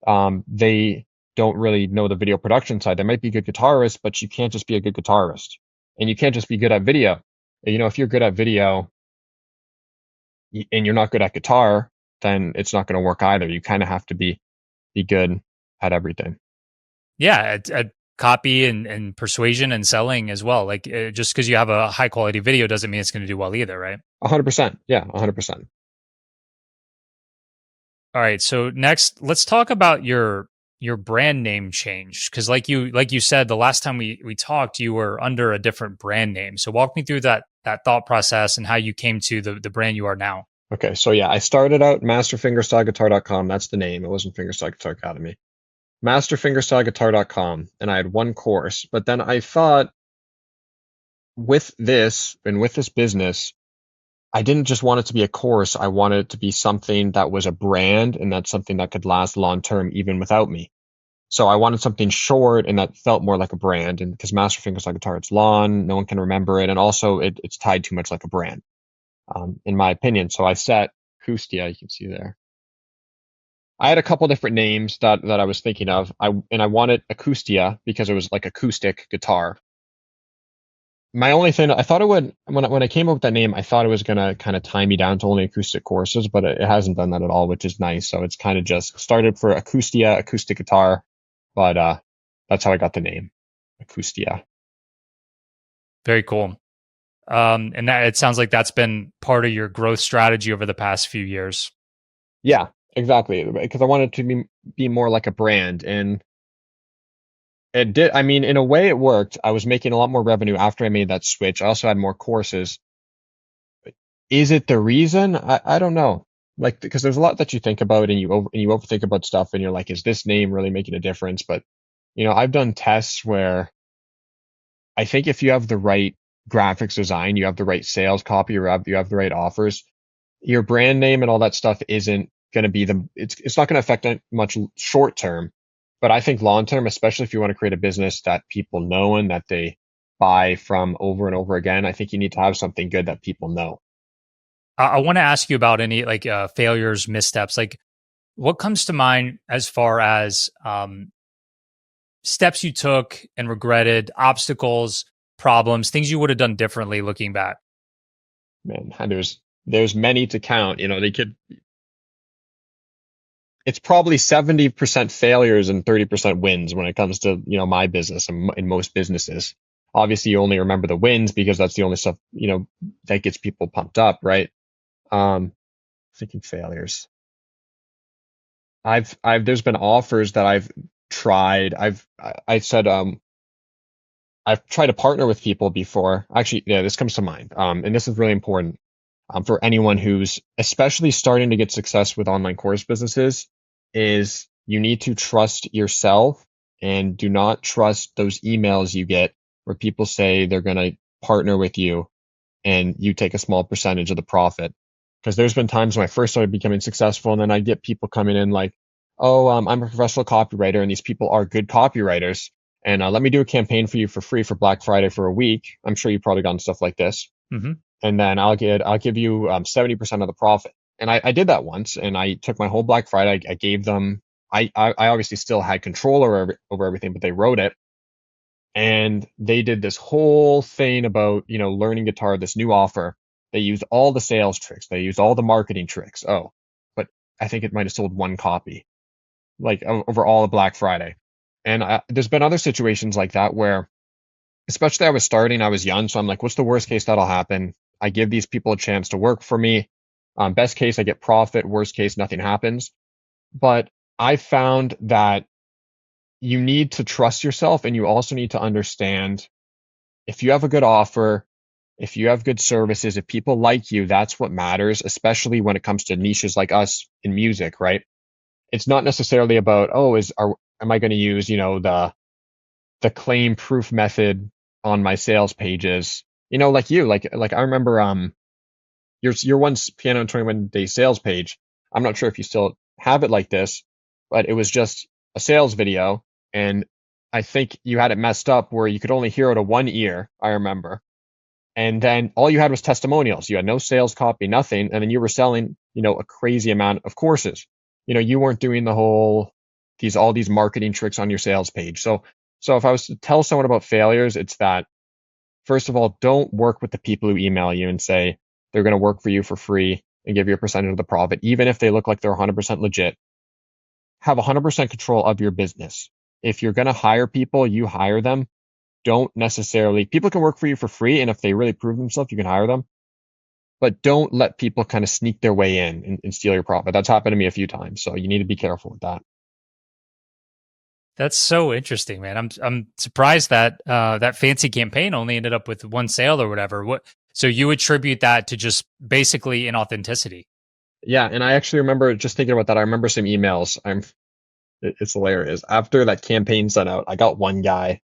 they don't really know the video production side. They might be good guitarists, but you can't just be a good guitarist, and you can't just be good at video. If you're good at video and you're not good at guitar, then it's not going to work either. You kind of have to be good at everything. Yeah, at copy and persuasion and selling as well. Like just because you have a high quality video doesn't mean it's going to do well either, right? 100%. Yeah, 100%. All right. So next, let's talk about your brand name change, because like you said, the last time we talked, you were under a different brand name. So walk me through that thought process and how you came to the brand you are now. Okay, so yeah, I started out masterfingerstyleguitar.com. That's the name. It wasn't Fingerstyle Guitar Academy. Masterfingerstyleguitar.com, and I had one course. But then I thought, with this business, I didn't just want it to be a course. I wanted it to be something that was a brand, and that's something that could last long term even without me. So I wanted something short and that felt more like a brand. And because Master Fingerstyle Guitar, it's long, no one can remember it, and also it's tied too much like a brand, in my opinion. So I set Acoustia. You can see there. I had a couple different names that I was thinking of. I wanted Acoustia because it was like acoustic guitar. my only thing, I thought it would, when I came up with that name, I thought it was going to kind of tie me down to only acoustic courses, but it hasn't done that at all, which is nice. So it's kind of just started for Acoustia, acoustic guitar, but that's how I got the name, Acoustia. Very cool. And that it sounds like that's been part of your growth strategy over the past few years. Yeah, exactly. Because I wanted to be more like a brand, and it did. I mean, in a way, it worked. I was making a lot more revenue after I made that switch. I also had more courses. Is it the reason? I don't know. Like, because there's a lot that you think about, and you overthink about stuff, and you're like, is this name really making a difference? But I've done tests where I think if you have the right graphics design, you have the right sales copy, or you have the right offers, your brand name and all that stuff isn't going to be it's not going to affect it much short term. But I think long term, especially if you want to create a business that people know and that they buy from over and over again, I think you need to have something good that people know. I want to ask you about any like failures, missteps. Like, what comes to mind as far as steps you took and regretted, obstacles, problems, things you would have done differently looking back? Man, and there's many to count. They could. It's probably 70% failures and 30% wins when it comes to my business and in most businesses. Obviously, you only remember the wins because that's the only stuff that gets people pumped up, right? Thinking failures. There's been offers that I've tried. I said I've tried to partner with people before. Actually, yeah, this comes to mind. And this is really important for anyone who's especially starting to get success with online course businesses, is you need to trust yourself and do not trust those emails you get where people say they're going to partner with you and you take a small percentage of the profit. Because there's been times when I first started becoming successful, and then I get people coming in like, oh, I'm a professional copywriter, and these people are good copywriters, and let me do a campaign for you for free for Black Friday for a week. I'm sure you've probably gotten stuff like this. Mm-hmm. And then I'll give you 70% of the profit. And I did that once, and I took my whole Black Friday. I gave them. I obviously still had control over everything, but they wrote it, and they did this whole thing about learning guitar, this new offer. They used all the sales tricks. They used all the marketing tricks. Oh, but I think it might have sold one copy, like over all of Black Friday. And there's been other situations like that where, especially I was starting, I was young, so I'm like, what's the worst case that'll happen? I give these people a chance to work for me. Best case, I get profit. Worst case, nothing happens. But I found that you need to trust yourself, and you also need to understand if you have a good offer, if you have good services, if people like you, that's what matters, especially when it comes to niches like us in music, right? It's not necessarily about, oh, am I going to use, the claim proof method on my sales pages, like I remember your one piano and 21 day sales page. I'm not sure if you still have it like this, but it was just a sales video, and I think you had it messed up where you could only hear it to one ear, I remember. And then all you had was testimonials. You had no sales copy, nothing, and then you were selling a crazy amount of courses. You weren't doing all these marketing tricks on your sales page. So if I was to tell someone about failures, it's that, first of all, don't work with the people who email you and say they're going to work for you for free and give you a percentage of the profit, even if they look like they're 100% legit. Have 100% control of your business. If you're going to hire people, you hire them. Don't necessarily, people can work for you for free, and if they really prove themselves, you can hire them. But don't let people kind of sneak their way in and steal your profit. That's happened to me a few times, so you need to be careful with that. That's so interesting, man. I'm surprised that that fancy campaign only ended up with one sale or whatever. So you attribute that to just basically inauthenticity? Yeah, and I actually remember just thinking about that. I remember some emails. It's hilarious. After that campaign sent out, I got one guy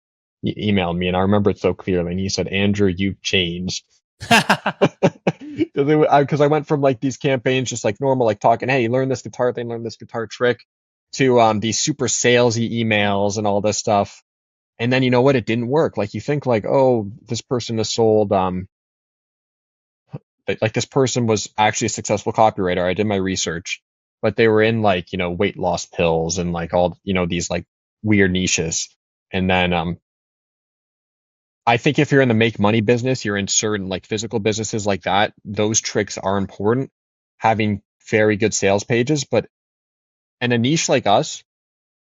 emailed me, and I remember it so clearly. And he said, "Andrew, you've changed." Because I went from like these campaigns, just like normal, like talking, hey, learn this guitar thing, learn this guitar trick, to these super salesy emails and all this stuff. And then you know what? It didn't work. Like you think like, oh, this person has sold like this person was actually a successful copywriter. I did my research, but they were in like, weight loss pills and like all, these like weird niches. And then I think if you're in the make money business, you're in certain like physical businesses like that, those tricks are important. Having very good sales pages, but in a niche like us,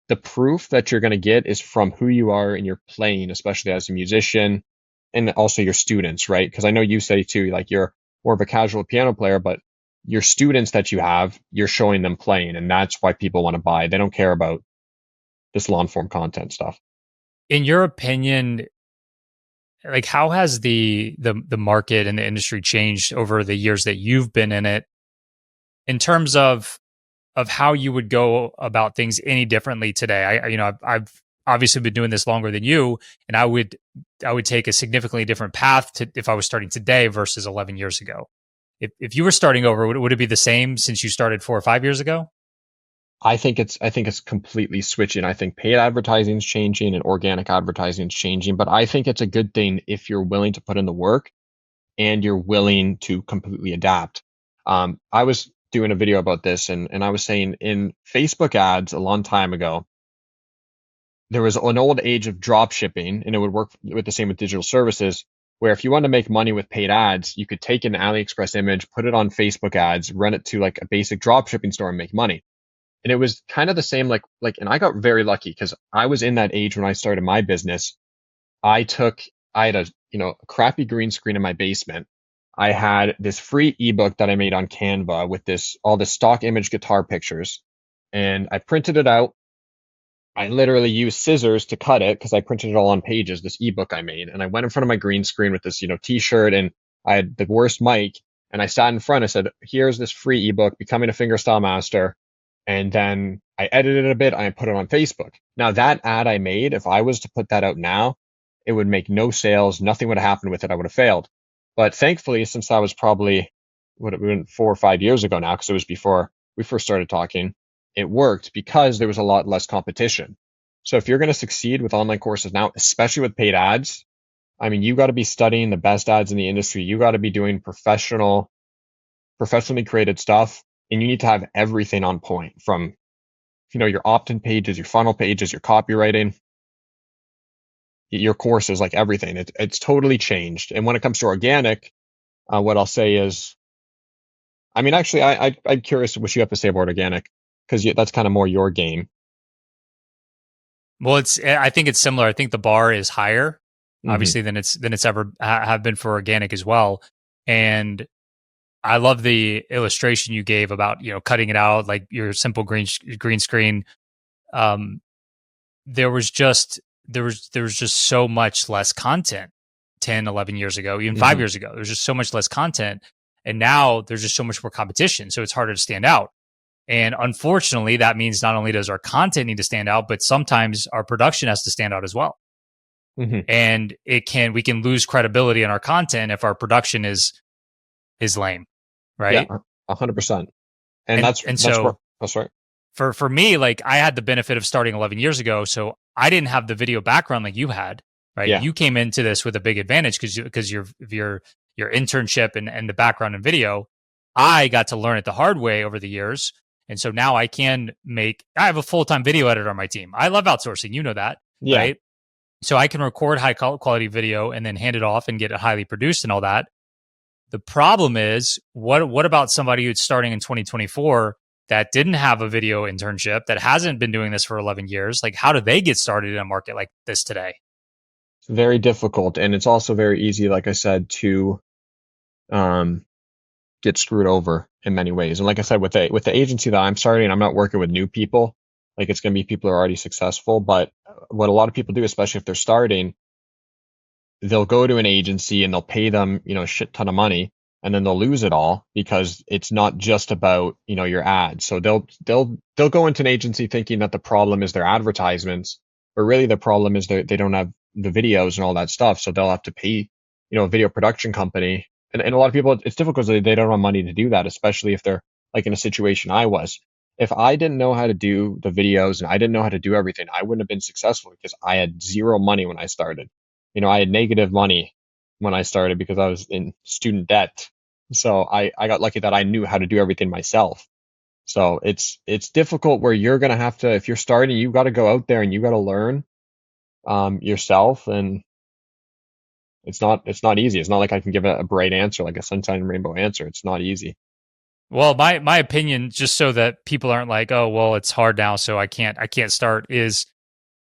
the proof that you're going to get is from who you are and your playing, especially as a musician and also your students, right? Because I know you say too, like you're more of a casual piano player, but your students that you have, you're showing them playing, and that's why people want to buy. They don't care about this long form content stuff. In your opinion, like how has the market and the industry changed over the years that you've been in it in terms of how you would go about things any differently today? I've obviously been doing this longer than you, and I would take a significantly different path to if I was starting today versus 11 years ago. If you were starting over, would it be the same since you started 4 or 5 years ago? I think it's completely switching. I think paid advertising is changing and organic advertising is changing, but I think it's a good thing if you're willing to put in the work and you're willing to completely adapt. I was doing a video about this, and I was saying in Facebook ads a long time ago, there was an old age of drop shipping, and it would work with the same with digital services, where if you want to make money with paid ads, you could take an AliExpress image, put it on Facebook ads, run it to like a basic drop shipping store and make money. And it was kind of the same, and I got very lucky because I was in that age when I started my business. I had a crappy green screen in my basement. I had this free ebook that I made on Canva with all the stock image guitar pictures, and I printed it out. I literally used scissors to cut it because I printed it all on pages, this ebook I made. And I went in front of my green screen with this, t-shirt, and I had the worst mic, and I sat in front. I said, here's this free ebook, Becoming a Fingerstyle Master. And then I edited it a bit. I put it on Facebook. Now that ad I made, if I was to put that out now, it would make no sales. Nothing would have happened with it. I would have failed. But thankfully, since I was probably, would have been 4 or 5 years ago now, because it was before we first started talking, it worked because there was a lot less competition. So if you're going to succeed with online courses now, especially with paid ads, I mean, you got to be studying the best ads in the industry. You got to be doing professionally created stuff, and you need to have everything on point from, your opt-in pages, your funnel pages, your copywriting, your courses, like everything. It's totally changed. And when it comes to organic, what I'll say is, I mean, actually, I'm curious what you have to say about organic, because that's kind of more your game. Well, I think it's similar. I think the bar is higher, Hmm. obviously, than it's ever have been for organic as well. And I love the illustration you gave about cutting it out like your simple green screen. Um, there was just so much less content 10, 11 years ago, even five Hmm. years ago. There's just so much less content, and now there's just so much more competition. So it's harder to stand out. And unfortunately, that means not only does our content need to stand out, but sometimes our production has to stand out as well. Hmm. And we can lose credibility in our content if our production is lame, Yeah, right? 100%. And And that's and that's where so that's right. for me, like I had the benefit of starting 11 years ago, so I didn't have the video background like you had, right? Yeah. You came into this with a big advantage because your internship and the background in video. I got to learn it the hard way over the years, and so now I have a full-time video editor on my team. I love outsourcing, you know that, Yeah. right? So I can record high quality video and then hand it off and get it highly produced and all that. The problem is, what about somebody who's starting in 2024 that didn't have a video internship, that hasn't been doing this for 11 years? Like, how do they get started in a market like this today? It's very difficult, and it's also very easy, like I said, to um get screwed over in many ways. And like I said, with the agency that I'm starting, I'm not working with new people. Like it's going to be people who are already successful. But what a lot of people do, especially if they're starting, they'll go to an agency and they'll pay them, a shit ton of money, and then they'll lose it all because it's not just about, your ads. So they'll go into an agency thinking that the problem is their advertisements, but really the problem is they don't have the videos and all that stuff. So they'll have to pay, a video production company. And a lot of people, it's difficult because they don't have money to do that, especially if they're like in a situation I was. If I didn't know how to do the videos and I didn't know how to do everything, I wouldn't have been successful because I had zero money when I started. I had negative money when I started because I was in student debt. So I got lucky that I knew how to do everything myself. So it's difficult where you're gonna have to, if you're starting, you got to go out there and you got to learn yourself. And It's not easy. It's not like I can give a bright answer, like a sunshine and rainbow answer. It's not easy. Well, my opinion, just so that people aren't like, oh, well, it's hard now, so I can't start, is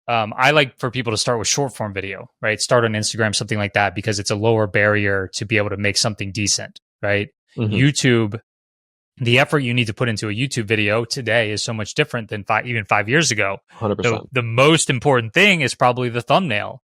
I like for people to start with short form video, right? Start on Instagram, something like that, because it's a lower barrier to be able to make something decent, right? Hmm. YouTube, the effort you need to put into a YouTube video today is so much different than even 5 years ago. 100%. The most important thing is probably the thumbnail.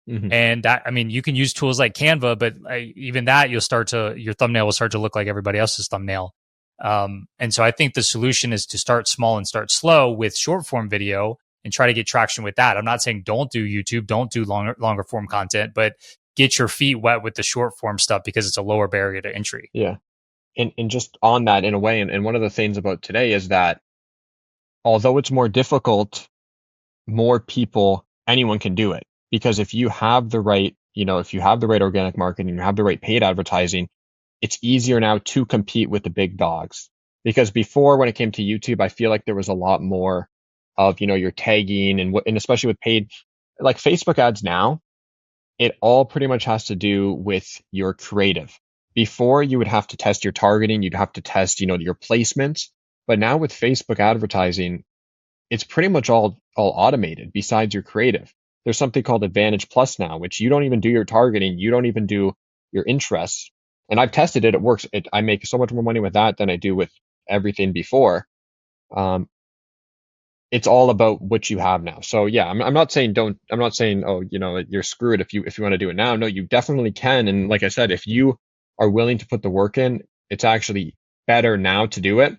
Hmm. And that, I mean, you can use tools like Canva, but even that, your thumbnail will start to look like everybody else's thumbnail. And so I think the solution is to start small and start slow with short form video and try to get traction with that. I'm not saying don't do YouTube, don't do longer form content, but get your feet wet with the short form stuff because it's a lower barrier to entry. Yeah. And just on that in a way, and one of the things about today is that although it's more difficult, more people, anyone can do it. Because if you have the right, if you have the right organic marketing, you have the right paid advertising, it's easier now to compete with the big dogs. Because before, when it came to YouTube, I feel like there was a lot more of, your tagging and especially with paid, like Facebook ads now, it all pretty much has to do with your creative. Before, you would have to test your targeting, you'd have to test, your placements. But now with Facebook advertising, it's pretty much all automated besides your creative. There's something called Advantage Plus now, which you don't even do your targeting, you don't even do your interests. And I've tested it; it works. I make so much more money with that than I do with everything before. Um, it's all about what you have now. So yeah, I'm not saying don't. I'm not saying oh, you're screwed if you want to do it now. No, you definitely can. And like I said, if you are willing to put the work in, it's actually better now to do it.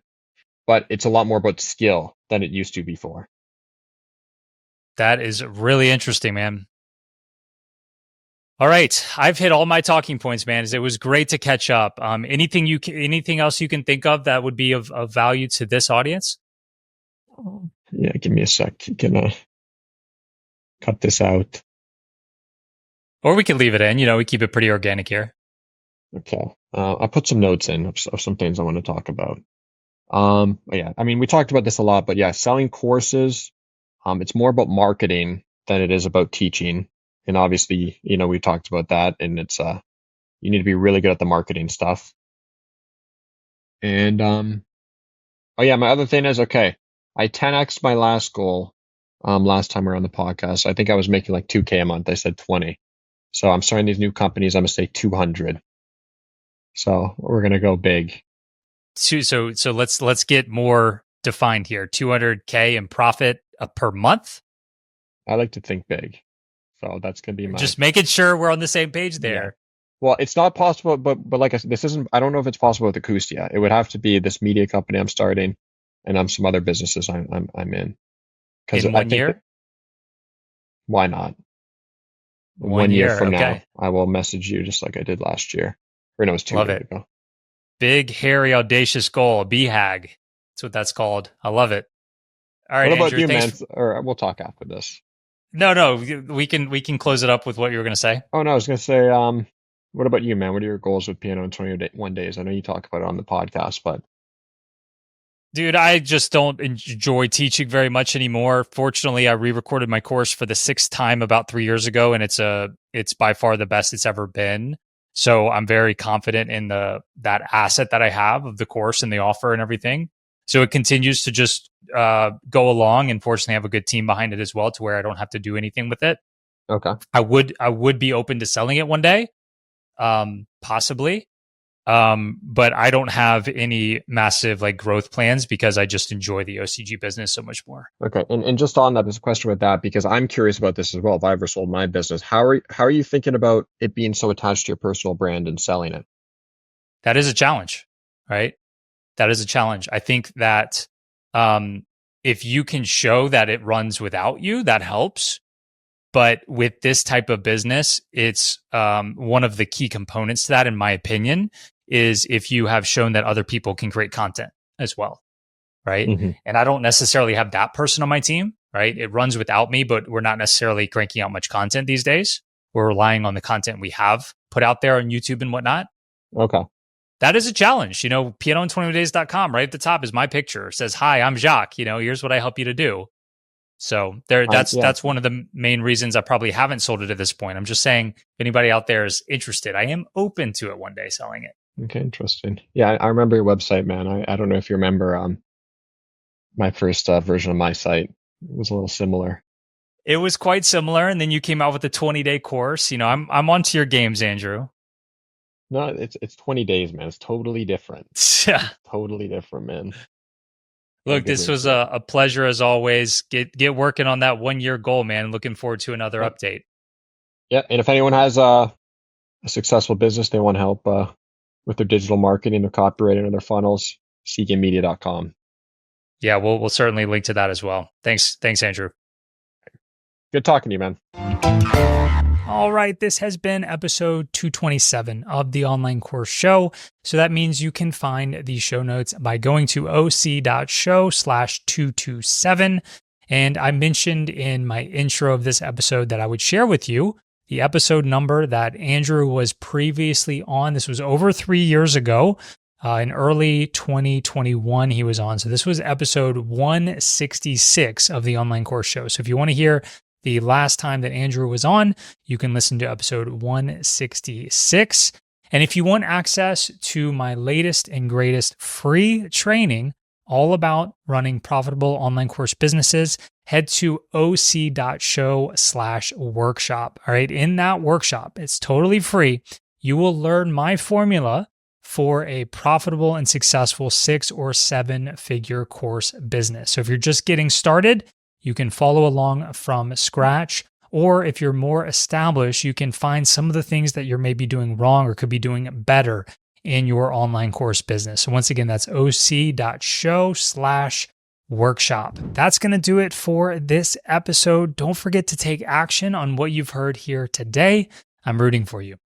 But it's a lot more about skill than it used to before. That is really interesting, man. All right, I've hit all my talking points, man. It was great to catch up. Anything else you can think of that would be of value to this audience? Yeah, give me a sec. You can cut this out. Or we could leave it in. We keep it pretty organic here. Okay. I put some notes in of some things I want to talk about. Yeah, I mean, we talked about this a lot, but yeah, selling courses, it's more about marketing than it is about teaching. And obviously, we talked about that, and it's you need to be really good at the marketing stuff. And oh yeah, my other thing is okay. I 10x my last goal last time we were on the podcast. I think I was making like 2K a month. I said 20. So I'm starting these new companies. I'm gonna say 200. So we're gonna go big. So let's get more defined here. 200K in profit per month. I like to think big. So that's gonna be my just making sure we're on the same page there. Yeah. Well, it's not possible, but like I said, this isn't. I don't know if it's possible with Acoustia. It would have to be this media company I'm starting, and some other businesses I'm in. Because in 1 year, why not? 1 year from okay. now, I will message you just like I did last year. Or no, it was 2 years ago. Big, hairy, audacious goal, a BHAG. That's what that's called. I love it. All right, what about Andrew, you, man? Or we'll talk after this. No, we can close it up with what you were going to say. Oh no, I was going to say, what about you, man? What are your goals with Piano in 21 days? I know you talk about it on the podcast, but dude, I just don't enjoy teaching very much anymore. Fortunately, I re-recorded my course for the 6th time about 3 years ago, and it's by far the best it's ever been. So I'm very confident in that asset that I have of the course and the offer and everything. So it continues to just go along, and fortunately, I have a good team behind it as well, to where I don't have to do anything with it. Okay. I would be open to selling it one day, possibly. But I don't have any massive like growth plans because I just enjoy the OCG business so much more. Okay. And just on that, there's a question with that because I'm curious about this as well. If I ever sold my business, how are you thinking about it being so attached to your personal brand and selling it? That is a challenge, right? That is a challenge. I think that if you can show that it runs without you, that helps. But with this type of business, it's one of the key components to that, in my opinion, is if you have shown that other people can create content as well, right? Mm-hmm. And I don't necessarily have that person on my team, right? It runs without me, but we're not necessarily cranking out much content these days. We're relying on the content we have put out there on YouTube and whatnot. Okay. That is a challenge. Pianoin21days.com, right at the top is my picture. It says, "Hi, I'm Jacques. Here's what I help you to do." So there, that's Yeah. one of the main reasons I probably haven't sold it at this point. I'm just saying, if anybody out there is interested, I am open to it one day selling it. Okay, interesting. Yeah, I remember your website, man. I don't know if you remember my first version of my site. It was a little similar. It was quite similar, and then you came out with a 20-day course. You know, I'm onto your games, Andrew. No, it's 20 days, man. It's totally different. Yeah. Totally different, man. Look, this was a pleasure as always. Get working on that 1-year goal, man. Looking forward to another update. Yeah, and if anyone has a successful business they want help with their digital marketing, their copywriting, or their funnels, seekinmedia.com. Yeah, we'll certainly link to that as well. Thanks, Andrew. Good talking to you, man. All right, this has been episode 227 of the Online Course Show. So that means you can find the show notes by going to oc.show/227. And I mentioned in my intro of this episode that I would share with you the episode number that Andrew was previously on. This was over 3 years ago. In early 2021, he was on. So this was episode 166 of the Online Course Show. So if you want to hear the last time that Andrew was on, you can listen to episode 166. And if you want access to my latest and greatest free training all about running profitable online course businesses, head to oc.show/workshop. All right. In that workshop, it's totally free. You will learn my formula for a profitable and successful 6 or 7 figure course business. So if you're just getting started, you can follow along from scratch. Or if you're more established, you can find some of the things that you're maybe doing wrong or could be doing better in your online course business. So once again, that's oc.show/workshop. That's going to do it for this episode. Don't forget to take action on what you've heard here today. I'm rooting for you.